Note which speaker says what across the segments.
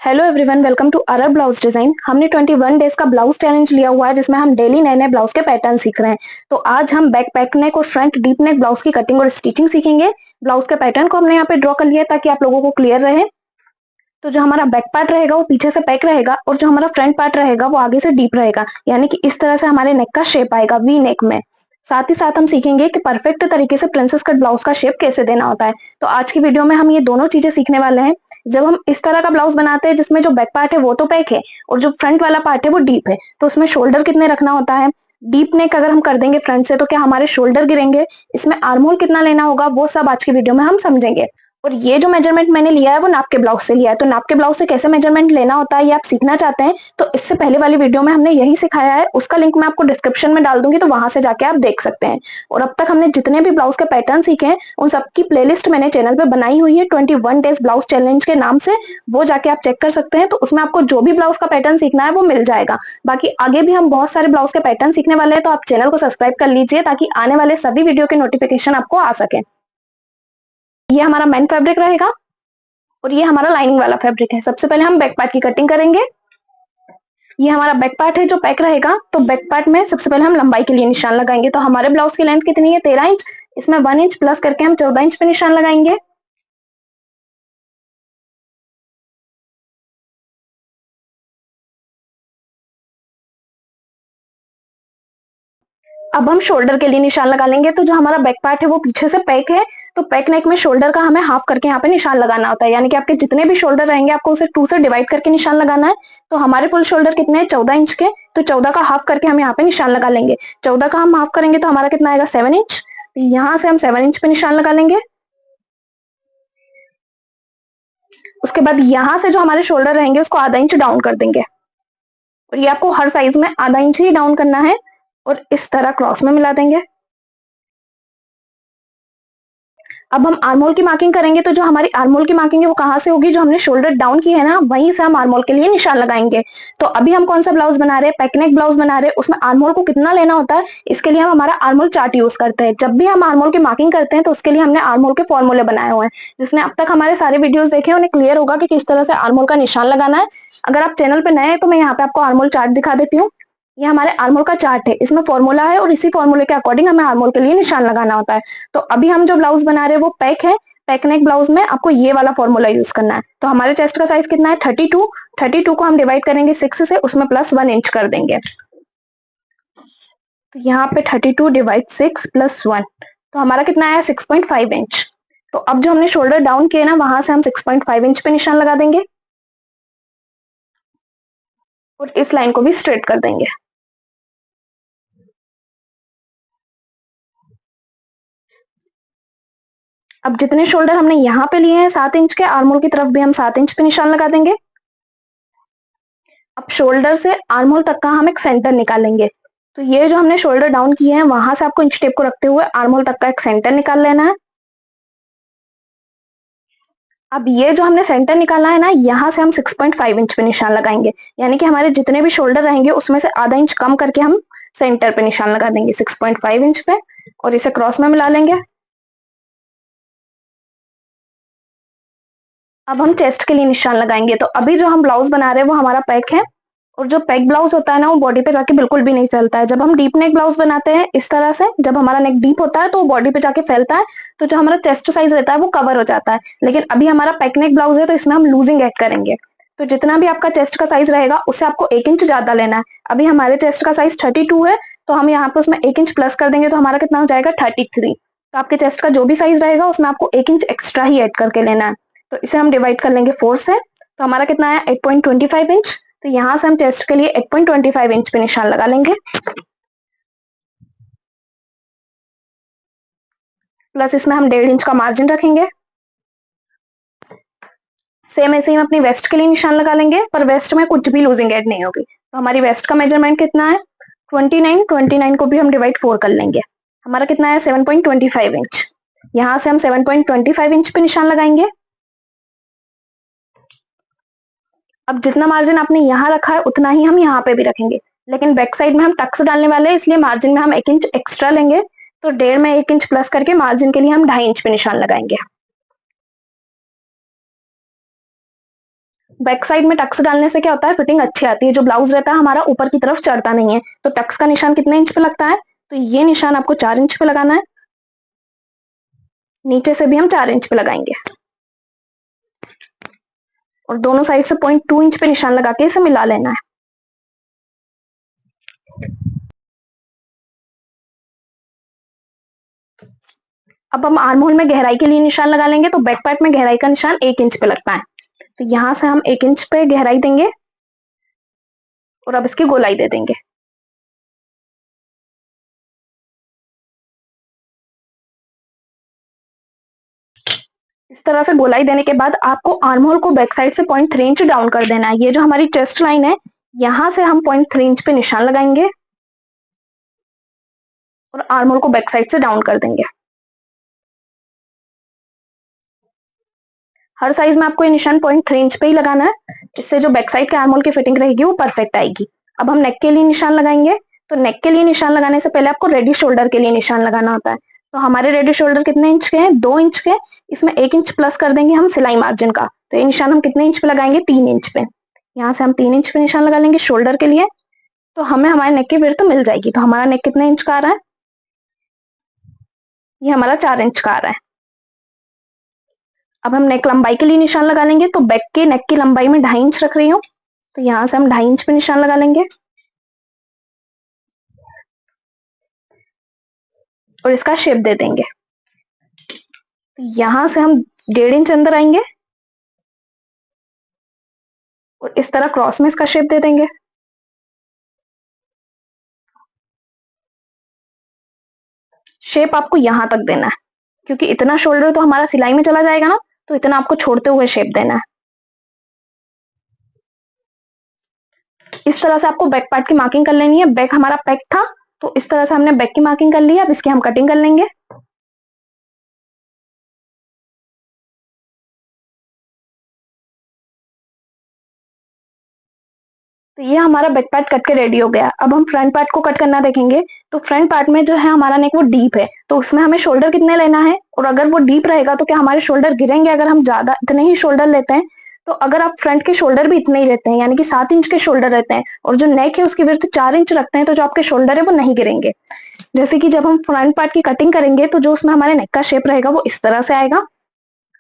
Speaker 1: Hello everyone, welcome to Arab blouse design. हमने 21 days का blouse challenge लिया हुआ है जिसमें हम डेली नए नए ब्लाउज के पैटर्न सीख रहे हैं। तो आज हम बैक पैक नेक और फ्रंट डीप नेक ब्लाउज की कटिंग और स्टिचिंग सीखेंगे। ब्लाउज के पैटर्न को हमने यहाँ पे ड्रॉ कर लिया है ताकि आप लोगों को क्लियर रहे। तो जो हमारा बैक पार्ट रहेगा वो पीछे से पैक रहेगा और जो हमारा फ्रंट पार्ट रहेगा वो आगे से डीप रहेगा, यानी कि इस तरह से हमारे नेक का शेप आएगा वी नेक में। साथ ही साथ हम सीखेंगे कि परफेक्ट तरीके से प्रिंसेस कट ब्लाउज का शेप कैसे देना होता है। तो आज की वीडियो में हम ये दोनों चीजें सीखने वाले हैं। जब हम इस तरह का ब्लाउज बनाते हैं जिसमें जो बैक पार्ट है वो तो पैक है और जो फ्रंट वाला पार्ट है वो डीप है, तो उसमें शोल्डर कितने रखना होता है। डीप नेक अगर हम कर देंगे फ्रंट से तो क्या हमारे शोल्डर गिरेंगे, इसमें आर्म होल कितना लेना होगा, वो सब आज की वीडियो में हम समझेंगे। और ये जो मेजरमेंट मैंने लिया है वो नाप के ब्लाउज से लिया है, तो नाप के ब्लाउज से कैसे मेजरमेंट लेना होता है ये आप सीखना चाहते हैं तो इससे पहले वाली वीडियो में हमने यही सिखाया है, उसका लिंक मैं आपको डिस्क्रिप्शन में डाल दूंगी, तो वहां से जाके आप देख सकते हैं। और अब तक हमने जितने भी ब्लाउज के पैटर्न सीखे हैं उन सबकी प्लेलिस्ट मैंने चैनल पे बनाई हुई है 21 डेज ब्लाउज चैलेंज के नाम से। वो जाके आप चेक कर सकते हैं, तो उसमें आपको जो भी ब्लाउज का पैटर्न सीखना है वो मिल जाएगा। बाकी आगे भी हम बहुत सारे ब्लाउज के पैटर्न सीखने वाले हैं, तो आप चैनल को सब्सक्राइब कर लीजिए ताकि आने वाले सभी वीडियो के नोटिफिकेशन आपको आ सके। ये हमारा मेन फैब्रिक रहेगा और ये हमारा लाइनिंग वाला फैब्रिक है। सबसे पहले हम बैक पार्ट की कटिंग करेंगे। ये हमारा बैक पार्ट है जो पैक रहेगा, तो बैक पार्ट में सबसे पहले हम लंबाई के लिए निशान लगाएंगे। तो हमारे ब्लाउज की लेंथ कितनी है, 13 इंच। इसमें 1 इंच प्लस करके हम 14 इंच पे निशान लगाएंगे। अब हम शोल्डर के लिए निशान लगा लेंगे। तो जो हमारा बैक पार्ट है वो पीछे से पैक है, तो पैक नेक में शोल्डर का हमें हाफ करके यहाँ पे निशान लगाना होता है, यानी कि आपके जितने भी शोल्डर रहेंगे आपको उसे 2 से डिवाइड करके निशान लगाना है। तो हमारे फुल शोल्डर कितने हैं, 14 इंच के, तो 14 का हाफ करके हम यहाँ पे निशान लगा लेंगे। 14 का हम हाफ करेंगे तो हमारा कितना आएगा, 7 इंच। तो यहाँ से हम 7 इंच पे निशान लगा लेंगे। उसके बाद यहाँ से जो हमारे शोल्डर रहेंगे उसको आधा इंच डाउन कर देंगे, और ये आपको हर साइज में आधा इंच ही डाउन करना है, और इस तरह क्रॉस में मिला देंगे। अब हम आर्मोल की मार्किंग करेंगे। तो जो हमारी आर्मोल की मार्किंग है वो कहाँ से होगी, जो हमने शोल्डर डाउन की है ना वहीं से हम आर्मोल के लिए निशान लगाएंगे। तो अभी हम कौन सा ब्लाउज बना रहे हैं, पैकनेक ब्लाउज बना रहे हैं, उसमें आर्मोल को कितना लेना होता है इसके लिए हम हमारा आर्मोल चार्ट यूज करते हैं। जब भी हम आर्मोल की मार्किंग करते हैं तो उसके लिए हमने आर्मोल के फॉर्मूले बनाए हुए हैं। जिसने अब तक हमारे सारे वीडियोज देखे उन्हें क्लियर होगा कि किस तरह से आर्मोल का निशान लगाना है। अगर आप चैनल पे नए हैं तो मैं यहाँ पे आपको आर्मोल चार्ट दिखा देती हूँ। ये हमारे आर्मोल का चार्ट है, इसमें फॉर्मूला है और इसी फॉर्मूले के अकॉर्डिंग हमें आर्मोल के लिए निशान लगाना होता है। तो अभी हम जो ब्लाउज बना रहे हैं वो पैक है। पैक नेक ब्लाउज में आपको ये वाला फॉर्मूला यूज करना है। तो हमारे चेस्ट का साइज कितना है, 32। 32 को हम डिवाइड करेंगे 6 से, उसमें प्लस 1 इंच कर देंगे। तो यहाँ पे 32 डिवाइड 6 प्लस 1, तो हमारा कितना आया, 6.5 इंच। तो अब जो हमने शोल्डर डाउन किए ना वहां से हम 6.5 इंच पे निशान लगा देंगे और इस लाइन को भी स्ट्रेट कर देंगे। अब जितने शोल्डर हमने यहाँ पे लिए हैं 7 इंच के, आर्मोल की तरफ भी हम 7 इंच पे निशान लगा देंगे। अब शोल्डर से आर्मोल तक का हम एक सेंटर निकालेंगे। तो ये जो हमने शोल्डर डाउन किए हैं वहां से आपको इंच टेप को रखते हुए आर्मोल तक का एक सेंटर निकाल लेना है। अब ये जो हमने सेंटर निकाला है ना, यहाँ से हम 6.5 इंच पे निशान लगाएंगे, यानी कि हमारे जितने भी शोल्डर रहेंगे उसमें से आधा इंच कम करके हम सेंटर पे निशान लगा देंगे 6.5 इंच पे, और इसे क्रॉस में मिला लेंगे। अब हम चेस्ट के लिए निशान लगाएंगे। तो अभी जो हम ब्लाउज बना रहे हैं वो हमारा पैक है, और जो पैक ब्लाउज होता है ना वो बॉडी पे जाके बिल्कुल भी नहीं फैलता है। जब हम डीप नेक ब्लाउज बनाते हैं इस तरह से, जब हमारा नेक डीप होता है तो वो बॉडी पे जाके फैलता है, तो जो हमारा चेस्ट साइज रहता है वो कवर हो जाता है। लेकिन अभी हमारा पैक नेक ब्लाउज है तो इसमें हम लूजिंग ऐड करेंगे। तो जितना भी आपका चेस्ट का साइज रहेगा उससे आपको 1 इंच ज्यादा लेना है। अभी हमारे चेस्ट का साइज 32 है, तो हम यहाँ पे उसमें 1 इंच प्लस कर देंगे तो हमारा कितना हो जाएगा, 33। तो आपके चेस्ट का जो भी साइज रहेगा उसमें आपको 1 इंच एक्स्ट्रा ही ऐड करके लेना है। तो इसे हम डिवाइड कर लेंगे 4 से, तो हमारा कितना आया, 8.25 इंच। तो यहाँ से हम चेस्ट के लिए 8.25 इंच पे निशान लगा लेंगे, प्लस इसमें हम 1.5 इंच का मार्जिन रखेंगे। सेम ऐसे ही हम अपनी वेस्ट के लिए निशान लगा लेंगे, पर वेस्ट में कुछ भी लूजिंग ऐड नहीं होगी। तो हमारी वेस्ट का मेजरमेंट कितना है, 29। 29 को भी हम डिवाइड 4 कर लेंगे, हमारा कितना है, 7.25 इंच। यहाँ से हम 7.25 इंच पे निशान लगाएंगे। अब जितना मार्जिन आपने यहाँ रखा है उतना ही हम यहाँ पे भी रखेंगे, लेकिन बैक साइड में हम टक्स डालने वाले हैं इसलिए मार्जिन में हम 1 इंच एक्स्ट्रा लेंगे। तो 1.5 में 1 इंच प्लस करके मार्जिन के लिए हम 2.5 इंच पे निशान लगाएंगे। बैक साइड में टक्स डालने से क्या होता है, फिटिंग अच्छी आती है। जो ब्लाउज रहता है हमारा ऊपर की तरफ चढ़ता नहीं है। तो टक्स का निशान कितने इंच पे लगता है, तो ये निशान आपको 4 इंच पे लगाना है। नीचे से भी हम 4 इंच पे लगाएंगे और दोनों साइड से 0.2 इंच पे निशान लगा के इसे मिला लेना है। अब हम आर्म होल में गहराई के लिए निशान लगा लेंगे। तो बैक पार्ट में गहराई का निशान 1 इंच पे लगता है। तो यहां से हम 1 इंच पे गहराई देंगे और अब इसकी गोलाई दे देंगे। इस तरह से गोलाई देने के बाद आपको आर्म होल को बैक साइड से 0.3 इंच डाउन कर देना है। ये जो हमारी चेस्ट लाइन है, यहां से हम 0.3 इंच पे निशान लगाएंगे और आर्म होल को बैक साइड से डाउन कर देंगे। हर साइज में आपको ये निशान 0.3 इंच पे ही लगाना है। इससे जो बैक साइड के आर्म होल की फिटिंग रहेगी वो परफेक्ट आएगी। अब हम नेक के लिए निशान लगाएंगे। तो नेक के लिए निशान लगाने से पहले आपको रेडी शोल्डर के लिए निशान लगाना होता है। तो हमारे रेडी शोल्डर कितने इंच के हैं, 2 इंच के। इसमें 1 इंच प्लस कर देंगे हम सिलाई मार्जिन का। तो ये निशान हम कितने इंच पे लगाएंगे, 3 इंच पे। यहाँ से हम 3 इंच पे निशान लगा लेंगे शोल्डर के लिए। तो हमें हमारे नेक की विड्थ मिल जाएगी। तो हमारा नेक कितने इंच का आ रहा है, ये हमारा 4 इंच का आ रहा है। अब हम नेक लंबाई के लिए निशान लगा लेंगे। तो बैक के नेक की लंबाई में 2.5 इंच रख रही हूँ। तो यहाँ से हम 2.5 इंच पे निशान लगा लेंगे और इसका शेप दे देंगे। तो यहाँ से हम 1.5 इंच अंदर आएंगे और इस तरह क्रॉस में इसका शेप दे देंगे। शेप आपको यहाँ तक देना है, क्योंकि इतना शोल्डर तो हमारा सिलाई में चला जाएगा ना, तो इतना आपको छोड़ते हुए शेप देना है। इस तरह से आपको बैक पार्ट की मार्किंग कर लेनी है। बैक हमारा पैक था, तो इस तरह से हमने बैक की मार्किंग कर ली है। अब इसकी हम कटिंग कर लेंगे। तो ये हमारा बैक पार्ट कट के रेडी हो गया। अब हम फ्रंट पार्ट को कट करना देखेंगे। तो फ्रंट पार्ट में जो है हमारा नेक वो डीप है, तो उसमें हमें शोल्डर कितने लेना है, और अगर वो डीप रहेगा तो क्या हमारे शोल्डर गिरेंगे अगर हम ज्यादा इतने ही शोल्डर लेते हैं। तो अगर आप फ्रंट के शोल्डर भी इतने ही लेते हैं, यानी कि 7 इंच के शोल्डर रहते हैं, और जो नेक है उसकी विड्थ 4 इंच रखते हैं, तो जो आपके शोल्डर है वो नहीं गिरेंगे। जैसे कि जब हम फ्रंट पार्ट की कटिंग करेंगे तो जो उसमें हमारे नेक का शेप रहेगा वो इस तरह से आएगा।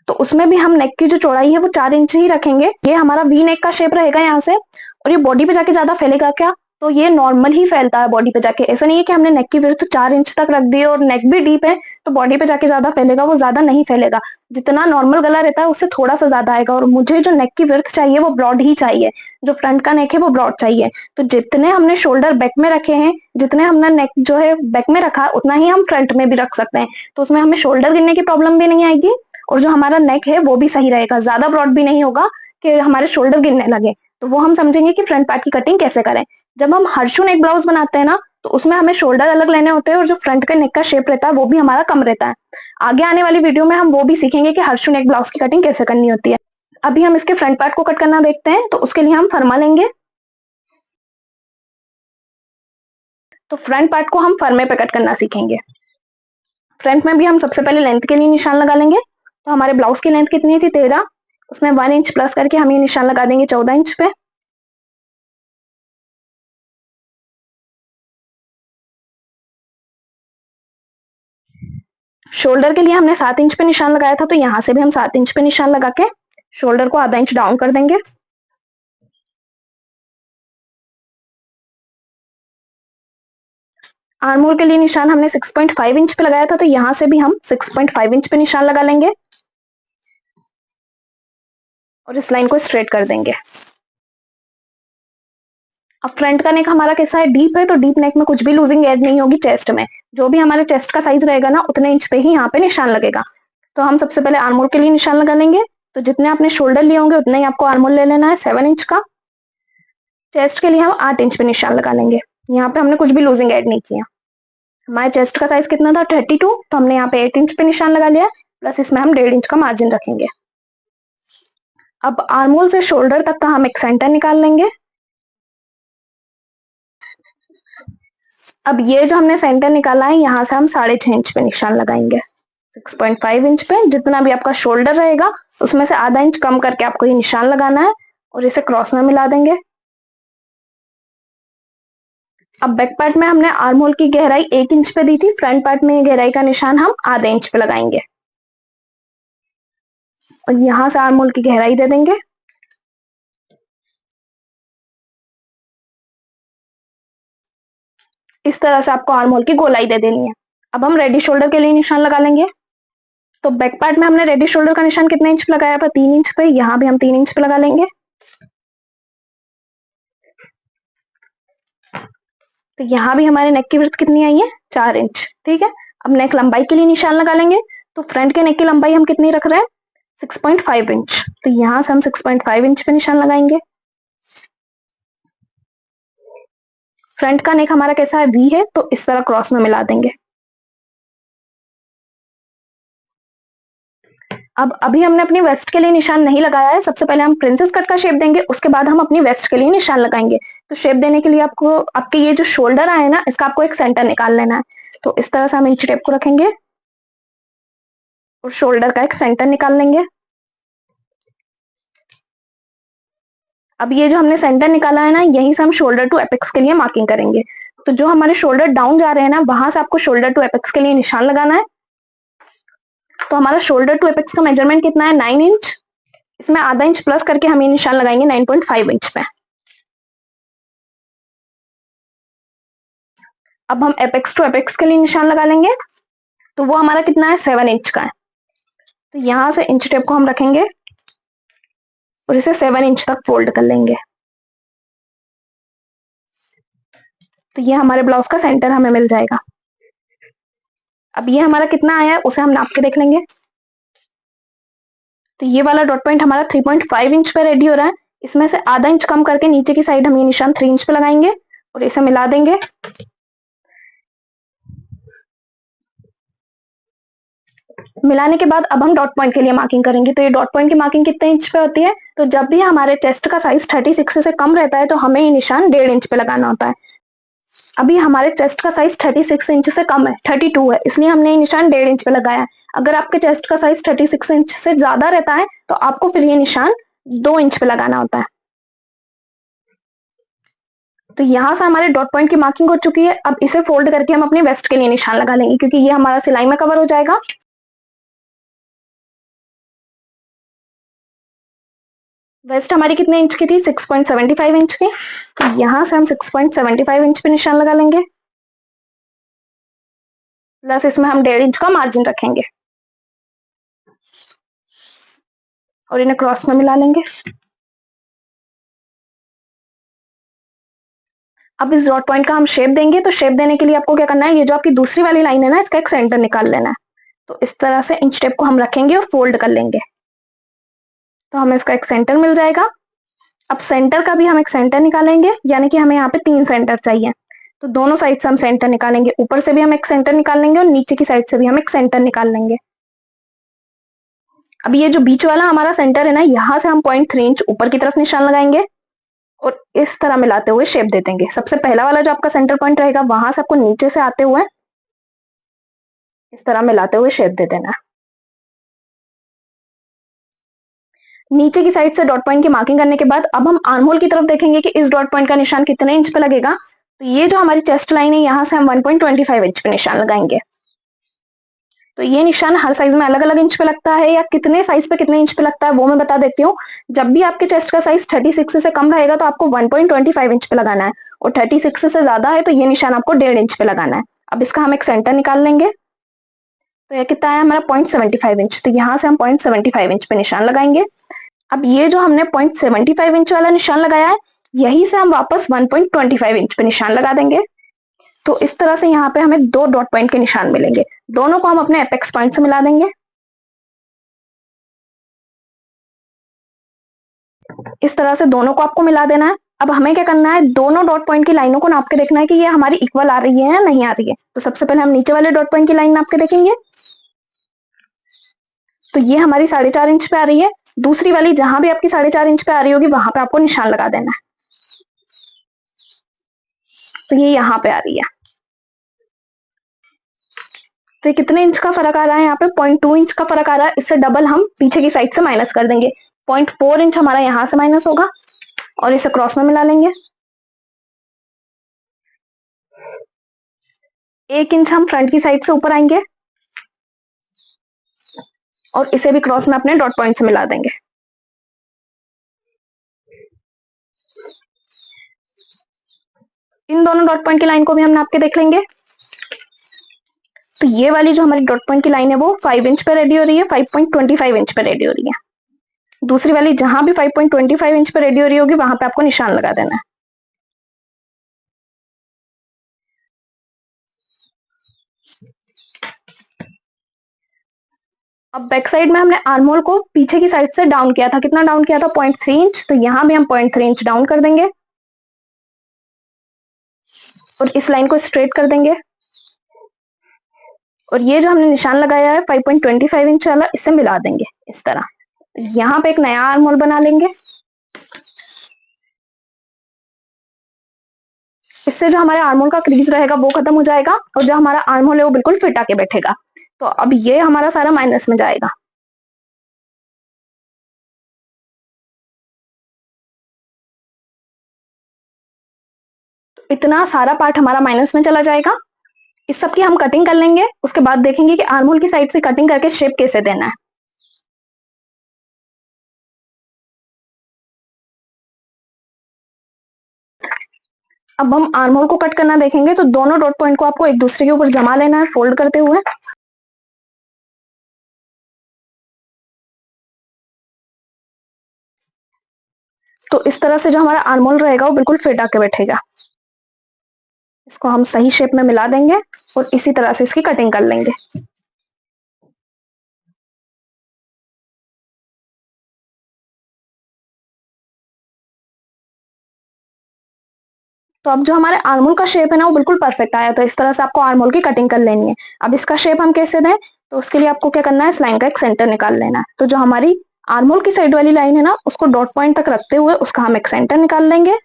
Speaker 1: तो उसमें भी हम नेक की जो चौड़ाई है वो 4 इंच ही रखेंगे। ये हमारा वी नेक का शेप रहेगा यहाँ से। और ये बॉडी पे जाके ज्यादा फैलेगा क्या, तो ये नॉर्मल ही फैलता है बॉडी पे जाके। ऐसा नहीं है कि हमने नेक की विड्थ 4 इंच तक रख दी है और नेक भी डीप है तो बॉडी पे जाके ज्यादा फैलेगा, वो ज्यादा नहीं फैलेगा। जितना नॉर्मल गला रहता है उससे थोड़ा सा ज्यादा आएगा। और मुझे जो नेक की विड्थ चाहिए वो ब्रॉड ही चाहिए, जो फ्रंट का नेक है वो ब्रॉड चाहिए। तो जितने हमने शोल्डर बैक में रखे हैं, जितने हमने नेक जो है बैक में रखा, उतना ही हम फ्रंट में भी रख सकते हैं। तो उसमें हमें शोल्डर गिरने की प्रॉब्लम भी नहीं आएगी और जो हमारा नेक है वो भी सही रहेगा, ज्यादा ब्रॉड भी नहीं होगा कि हमारे शोल्डर गिरने लगे। तो वो हम समझेंगे कि फ्रंट पार्ट की कटिंग कैसे करें। जब हम हर्षू नेक ब्लाउज बनाते हैं ना, तो उसमें हमें शोल्डर अलग लेने होते हैं और जो फ्रंट के नेक का शेप रहता है वो भी हमारा कम रहता है। आगे आने वाली वीडियो में हम वो भी सीखेंगे कि हर्षू नेक ब्लाउज की कटिंग कैसे करनी होती है। अभी हम इसके फ्रंट पार्ट को कट करना देखते हैं। तो उसके लिए हम फरमा लेंगे। तो फ्रंट पार्ट को हम फरमे पे कट करना सीखेंगे। फ्रंट में भी हम सबसे पहले लेंथ के लिए निशान लगा लेंगे। तो हमारे ब्लाउज की लेंथ कितनी थी, 13। उसमें 1 इंच प्लस करके हम ये निशान लगा देंगे 14 इंच पे। शोल्डर के लिए हमने 7 इंच पे निशान लगाया था, तो यहाँ से भी हम 7 इंच पे निशान लगा के शोल्डर को आधा इंच डाउन कर देंगे। आर्म होल के लिए निशान हमने 6.5 इंच पे लगाया था, तो यहाँ से भी हम 6.5 इंच पे निशान लगा लेंगे और इस लाइन को स्ट्रेट कर देंगे। अब फ्रंट का नेक हमारा कैसा है, डीप है, तो डीप नेक में कुछ भी लूजिंग ऐड नहीं होगी चेस्ट में। जो भी हमारे चेस्ट का साइज रहेगा ना, उतने इंच पे ही यहाँ पे निशान लगेगा। तो हम सबसे पहले आर्म होल के लिए निशान लगा लेंगे। तो जितने आपने शोल्डर लिए होंगे उतने ही आपको आर्म होल ले लेना है, 7 इंच का। चेस्ट के लिए हम 8 इंच पे निशान लगा लेंगे। यहाँ पे हमने कुछ भी लूजिंग ऐड नहीं किया। हमारे चेस्ट का साइज कितना था, 32, तो हमने यहाँ पे 8 इंच पे निशान लगा लिया, प्लस इसमें हम 1.5 इंच का मार्जिन रखेंगे। अब आर्म होल से शोल्डर तक का हम एक सेंटर निकाल लेंगे। अब ये जो हमने सेंटर निकाला है, यहाँ से हम 6.5 इंच पे निशान लगाएंगे। 6.5 इंच पे जितना भी आपका शोल्डर रहेगा उसमें से आधा इंच कम करके आपको ये निशान लगाना है और इसे क्रॉस में मिला देंगे। अब बैक पार्ट में हमने आर्म होल की गहराई 1 इंच पे दी थी, फ्रंट पार्ट में गहराई का निशान हम आधे इंच पे लगाएंगे और यहां से आर्म होल की गहराई दे देंगे। इस तरह से आपको आर्म होल की गोलाई दे देनी है। अब हम रेडी शोल्डर के लिए निशान लगा लेंगे। तो बैक पार्ट में हमने रेडी शोल्डर का निशान कितने इंच पे लगाया था? 3 इंच पे। यहाँ भी हम 3 इंच पे लगा लेंगे। तो यहाँ भी हमारे नेक की विड्थ कितनी आई है? 4 इंच। ठीक है, अब नेक लंबाई के लिए निशान लगा लेंगे। तो फ्रंट के नेक की लंबाई हम कितनी रख रहे हैं? 6.5 इंच। तो यहाँ से हम 6.5 इंच पे निशान लगाएंगे। फ्रंट का नेक हमारा कैसा है? वी है, तो इस तरह क्रॉस में मिला देंगे। अब अभी हमने अपनी वेस्ट के लिए निशान नहीं लगाया है। सबसे पहले हम प्रिंसेस कट का शेप देंगे, उसके बाद हम अपनी वेस्ट के लिए निशान लगाएंगे। तो शेप देने के लिए आपको आपके ये जो शोल्डर आए ना, इसका आपको एक सेंटर निकाल लेना है। तो इस तरह से हम इंच टेप को रखेंगे और शोल्डर का एक सेंटर निकाल लेंगे। अब ये जो हमने सेंटर निकाला है ना, यहीं से हम शोल्डर टू एपेक्स के लिए मार्किंग करेंगे। तो जो हमारे शोल्डर डाउन जा रहे हैं ना, वहां से आपको शोल्डर टू एपेक्स के लिए निशान लगाना है। तो हमारा शोल्डर टू एपेक्स का मेजरमेंट कितना है? 9 इंच। इसमें आधा इंच प्लस करके हम ये निशान लगाएंगे 9.5 इंच पे। अब हम एपेक्स टू एपेक्स के लिए निशान लगा लेंगे। तो वो हमारा कितना है? 7 इंच का है। तो यहां से इंच टेप को हम रखेंगे और इसे 7 इंच तक फोल्ड कर लेंगे। तो ये हमारे ब्लाउज का सेंटर हमें मिल जाएगा। अब ये हमारा कितना आया है उसे हम नाप के देख लेंगे। तो ये वाला डॉट पॉइंट हमारा 3.5 इंच पे रेडी हो रहा है। इसमें से आधा इंच कम करके नीचे की साइड हम ये निशान 3 इंच पे लगाएंगे और इसे मिला देंगे। मिलाने के बाद अब हम डॉट पॉइंट के लिए मार्किंग करेंगे। तो ये डॉट पॉइंट की मार्किंग कितने इंच पे होती है? तो जब भी हमारे चेस्ट का साइज 36 से कम रहता है तो हमें ये निशान 1.5 इंच पे लगाना होता है। अभी हमारे चेस्ट का साइज 36 इंच से कम है, 32 है, इसलिए हमने ये निशान 1.5 इंच पे लगाया है। अगर आपके चेस्ट का साइज 36 इंच से ज्यादा रहता है तो आपको फिर ये निशान 2 इंच पे लगाना होता है। तो यहाँ से हमारे डॉट पॉइंट की मार्किंग हो चुकी है। अब इसे फोल्ड करके हम अपनी वेस्ट के लिए निशान लगा लेंगे, क्योंकि ये हमारा सिलाई में कवर हो जाएगा। वेस्ट हमारी कितने इंच की थी? 6.75 इंच की। तो यहाँ से हम 6.75 इंच पे निशान लगा लेंगे। प्लस इसमें हम 1.5 इंच का मार्जिन रखेंगे और इन्हें क्रॉस में मिला लेंगे। अब इस डॉट पॉइंट का हम शेप देंगे। तो शेप देने के लिए आपको क्या करना है? ये जो आपकी दूसरी वाली लाइन है ना, इसका एक सेंटर निकाल लेना है। तो इस तरह से इंच टेप को हम रखेंगे और फोल्ड कर लेंगे, तो हमें इसका एक सेंटर मिल जाएगा। अब सेंटर का भी हम एक सेंटर निकालेंगे, यानी कि हमें यहाँ पे 3 सेंटर चाहिए। तो दोनों साइड से हम सेंटर निकालेंगे, ऊपर से भी हम एक सेंटर निकाल लेंगे और नीचे की साइड से भी हम एक सेंटर निकाल लेंगे। अब ये जो बीच वाला हमारा सेंटर है ना, यहाँ से हम 0.3 इंच ऊपर की तरफ निशान लगाएंगे और इस तरह मिलाते हुए शेप दे देंगे। सबसे पहला वाला जो आपका सेंटर पॉइंट रहेगा, वहां से आपको नीचे से आते हुए इस तरह मिलाते हुए शेप दे देना है। नीचे की साइड से डॉट पॉइंट की मार्किंग करने के बाद अब हम आर्म होल की तरफ देखेंगे कि इस डॉट पॉइंट का निशान कितने इंच पे लगेगा। तो ये जो हमारी चेस्ट लाइन है, यहाँ से हम 1.25 इंच पे निशान लगाएंगे। तो ये निशान हर साइज में अलग अलग इंच पे लगता है, या कितने साइज पे कितने इंच पे लगता है वो मैं बता देती हूँ। जब भी आपके चेस्ट का साइज 36 से कम रहेगा तो आपको 1.25 इंच पे लगाना है, और 36 से ज्यादा है तो ये निशान आपको 1.5 इंच पे लगाना है। अब इसका हम एक सेंटर निकाल लेंगे। तो ये कितना है हमारा? 0.75 इंच। तो यहाँ से हम 0.75 इंच पे निशान लगाएंगे। अब ये जो हमने 0.75 इंच वाला निशान लगाया है, यही से हम वापस 1.25 इंच पे निशान लगा देंगे। तो इस तरह से यहाँ पे हमें 2 डॉट पॉइंट के निशान मिलेंगे। दोनों को हम अपने एपेक्स पॉइंट से मिला देंगे। इस तरह से दोनों को आपको मिला देना है। अब हमें क्या करना है? दोनों डॉट पॉइंट की लाइनों को नाप के देखना है कि ये हमारी इक्वल आ रही है या नहीं आ रही है। तो सबसे पहले हम नीचे वाले डॉट पॉइंट की लाइन नाप के देखेंगे। तो ये हमारी 4.5 इंच पे आ रही है। दूसरी वाली जहां भी आपकी 4.5 इंच पे आ रही होगी, वहां पे आपको निशान लगा देना है। तो ये यहाँ पे आ रही है। तो ये कितने इंच का फर्क आ रहा है? यहाँ पे 0.2 इंच का फर्क आ रहा है। इससे डबल हम पीछे की साइड से माइनस कर देंगे। 0.4 इंच हमारा यहाँ से माइनस होगा और इसे क्रॉस में मिला लेंगे। 1 इंच हम फ्रंट की साइड से ऊपर आएंगे और इसे भी क्रॉस में अपने डॉट पॉइंट से मिला देंगे। इन दोनों डॉट पॉइंट की लाइन को भी हम नाप के देख लेंगे। तो ये वाली जो हमारी डॉट पॉइंट की लाइन है वो 5 इंच पे रेडी हो रही है, 5.25 इंच पे रेडी हो रही है। दूसरी वाली जहां भी 5.25 इंच पे रेडी हो रही होगी वहां पे आपको निशान लगा देना है। अब बैक साइड में हमने आर्म होल को पीछे की साइड से डाउन किया था। कितना डाउन किया था? 0.3 इंच। तो यहाँ भी हम 0.3 इंच डाउन कर देंगे और इस लाइन को स्ट्रेट कर देंगे। और ये जो हमने निशान लगाया है 5.25 इंच वाला, इससे मिला देंगे इस तरह। यहाँ पे एक नया आर्म होल बना लेंगे। इससे जो हमारे आर्म होल का क्रीज रहेगा वो खत्म हो जाएगा और जो हमारा आर्म होल है वो बिल्कुल फिट आके बैठेगा। तो अब ये हमारा सारा माइनस में जाएगा। तो इतना सारा पार्ट हमारा माइनस में चला जाएगा। इस सब की हम कटिंग कर लेंगे, उसके बाद देखेंगे कि आर्म होल की साइड से कटिंग करके शेप कैसे देना है। अब हम आर्म होल को कट करना देखेंगे। तो दोनों डॉट पॉइंट को आपको एक दूसरे के ऊपर जमा लेना है फोल्ड करते हुए। तो इस तरह से जो हमारा आर्म होल रहेगा वो बिल्कुल फिट आके बैठेगा। इसको हम सही शेप में मिला देंगे और इसी तरह से इसकी कटिंग कर लेंगे। तो अब जो हमारे आर्म होल का शेप है ना वो बिल्कुल परफेक्ट आया। तो इस तरह से आपको आर्म होल की कटिंग कर लेनी है। अब इसका शेप हम कैसे दें? तो उसके लिए आपको क्या करना है, इस लाइन का एक सेंटर निकाल लेना है। तो जो हमारी आर्म होल की साइड वाली लाइन है ना उसको डॉट पॉइंट तक रखते हुए उसका हम एक सेंटर निकाल लेंगे।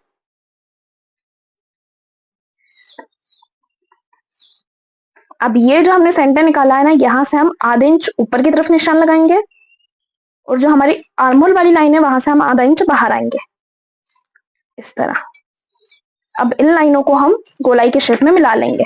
Speaker 1: अब ये जो हमने सेंटर निकाला है ना, यहाँ से हम आधे इंच ऊपर की तरफ निशान लगाएंगे और जो हमारी आर्म होल वाली लाइन है वहां से हम आधा इंच बाहर आएंगे इस तरह। अब इन लाइनों को हम गोलाई के शेप में मिला लेंगे।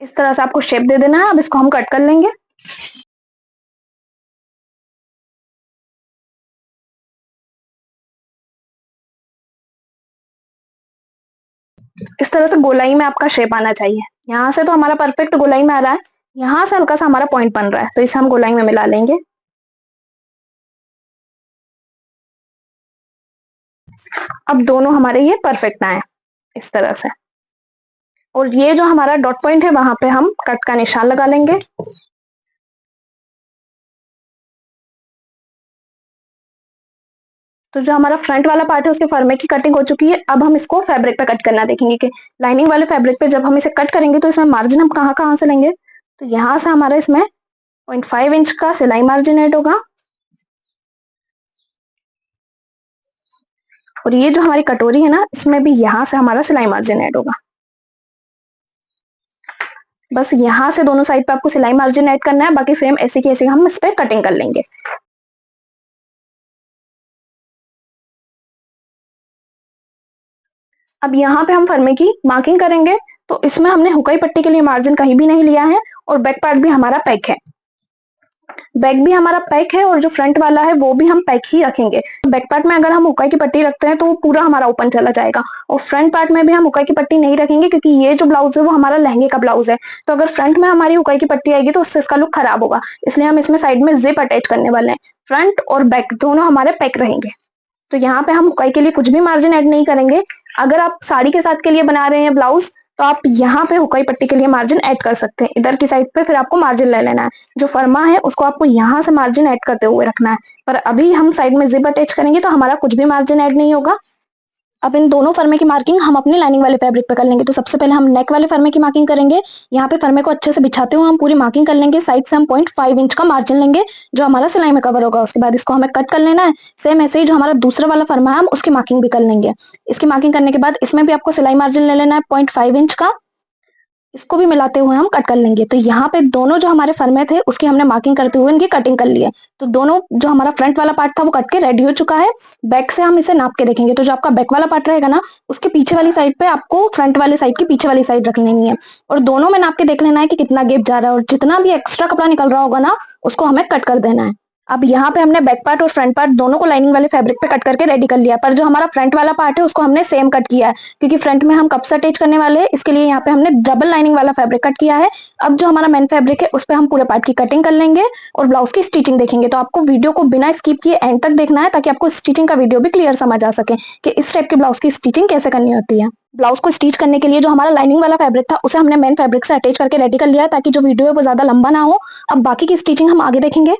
Speaker 1: इस तरह से आपको शेप दे देना है। अब इसको हम कट कर लेंगे। इस तरह से गोलाई में आपका शेप आना चाहिए। यहाँ से तो हमारा परफेक्ट गोलाई में आ रहा है, यहाँ से हल्का सा हमारा पॉइंट बन रहा है, तो इसे हम गोलाई में मिला लेंगे। अब दोनों हमारे ये परफेक्ट आए इस तरह से। और ये जो हमारा डॉट पॉइंट है वहां पे हम कट का निशान लगा लेंगे। तो जो हमारा फ्रंट वाला पार्ट है उसके फरमे की कटिंग हो चुकी है। अब हम इसको फैब्रिक पे कट करना देखेंगे कि लाइनिंग वाले फैब्रिक पे जब हम इसे कट करेंगे तो इसमें मार्जिन हम कहाँ कहाँ से लेंगे। तो यहाँ से हमारा इसमें 0.5 इंच का सिलाई मार्जिन ऐड होगा। और ये जो हमारी कटोरी है ना इसमें भी यहाँ से हमारा सिलाई मार्जिन ऐड होगा। बस यहाँ से दोनों साइड पे आपको सिलाई मार्जिन ऐड करना है, बाकी सेम ऐसे की ऐसे हम इस पे कटिंग कर लेंगे। अब यहाँ पे हम फरमे की मार्किंग करेंगे। तो इसमें हमने हुकाई पट्टी के लिए मार्जिन कहीं भी नहीं लिया है और बैक पार्ट भी हमारा पैक है। बैक भी हमारा पैक है और जो फ्रंट वाला है वो भी हम पैक ही रखेंगे। बैक पार्ट में अगर हम हुकाई की पट्टी रखते हैं तो वो पूरा हमारा ओपन चला जाएगा और फ्रंट पार्ट में भी हम हुकाई की पट्टी नहीं रखेंगे क्योंकि ये जो ब्लाउज है वो हमारा लहंगे का ब्लाउज है। तो अगर फ्रंट में हमारी हुकाई की पट्टी आएगी तो उससे इसका लुक खराब होगा, इसलिए हम इसमें साइड में जिप अटैच करने वाले हैं। फ्रंट और बैक दोनों हमारे पैक रहेंगे। तो यहाँ पे हम हुकाई के लिए कुछ भी मार्जिन ऐड नहीं करेंगे। अगर आप साड़ी के साथ के लिए बना रहे हैं ब्लाउज तो आप यहाँ पे हुकाई पट्टी के लिए मार्जिन ऐड कर सकते हैं। इधर की साइड पे फिर आपको मार्जिन ले लेना है। जो फर्मा है उसको आपको यहाँ से मार्जिन ऐड करते हुए रखना है। पर अभी हम साइड में जिप अटैच करेंगे तो हमारा कुछ भी मार्जिन ऐड नहीं होगा। अब इन दोनों फरमे की मार्किंग हम अपने लाइनिंग वाले फैब्रिक पे कर लेंगे। तो सबसे पहले हम नेक वाले फरमे की मार्किंग करेंगे। यहाँ पे फरमे को अच्छे से बिछाते हुए हम पूरी मार्किंग कर लेंगे। साइड से हम 0.5 इंच का मार्जिन लेंगे जो हमारा सिलाई में कवर होगा। उसके बाद इसको हमें कट कर लेना है। सेम ऐसे ही जो हमारा दूसरा वाला फरमा है हम उसकी मार्किंग भी कर लेंगे। इसकी मार्किंग करने के बाद इसमें भी आपको सिलाई मार्जिन ले लेना है 0.5 इंच का। इसको भी मिलाते हुए हम कट कर लेंगे। तो यहाँ पे दोनों जो हमारे फरमे थे उसकी हमने मार्किंग करते हुए इनकी कटिंग कर ली है। तो दोनों जो हमारा फ्रंट वाला पार्ट था वो कट के रेडी हो चुका है। बैक से हम इसे नाप के देखेंगे। तो जो आपका बैक वाला पार्ट रहेगा ना उसके पीछे वाली साइड पे आपको फ्रंट वाले साइड की पीछे वाली साइड रख लेनी है और दोनों में नाप के देख लेना है कि कितना गैप जा रहा है और जितना भी एक्स्ट्रा कपड़ा निकल रहा होगा ना उसको हमें कट कर देना है। अब यहाँ पे हमने बैक पार्ट और फ्रंट पार्ट दोनों को लाइनिंग वाले फैब्रिक पे कट करके रेडी कर लिया। पर जो हमारा फ्रंट वाला पार्ट है उसको हमने सेम कट किया है क्योंकि फ्रंट में हम कप से अटैच करने वाले हैं। इसके लिए यहाँ पे हमने डबल लाइनिंग वाला फैब्रिक कट किया है। अब जो हमारा मेन फैब्रिक है उस पर हम पूरे पार्ट की कटिंग कर लेंगे और ब्लाउज की स्टिचिंग देखेंगे। तो आपको वीडियो को बिना स्किप किए एंड तक देखना है ताकि आपको स्टिचिंग का वीडियो भी क्लियर समझ आ सके कि इस टाइप के ब्लाउज की स्टिचिंग कैसे करनी होती है। ब्लाउज को स्टिच करने के लिए जो हमारा लाइनिंग वाला फैब्रिक था उसे हमने मेन फैब्रिक से अटैच करके रेडी कर लिया है ताकि जो वीडियो है वो ज्यादा लंबा ना हो। अब बाकी की स्टिचिंग हम आगे देखेंगे।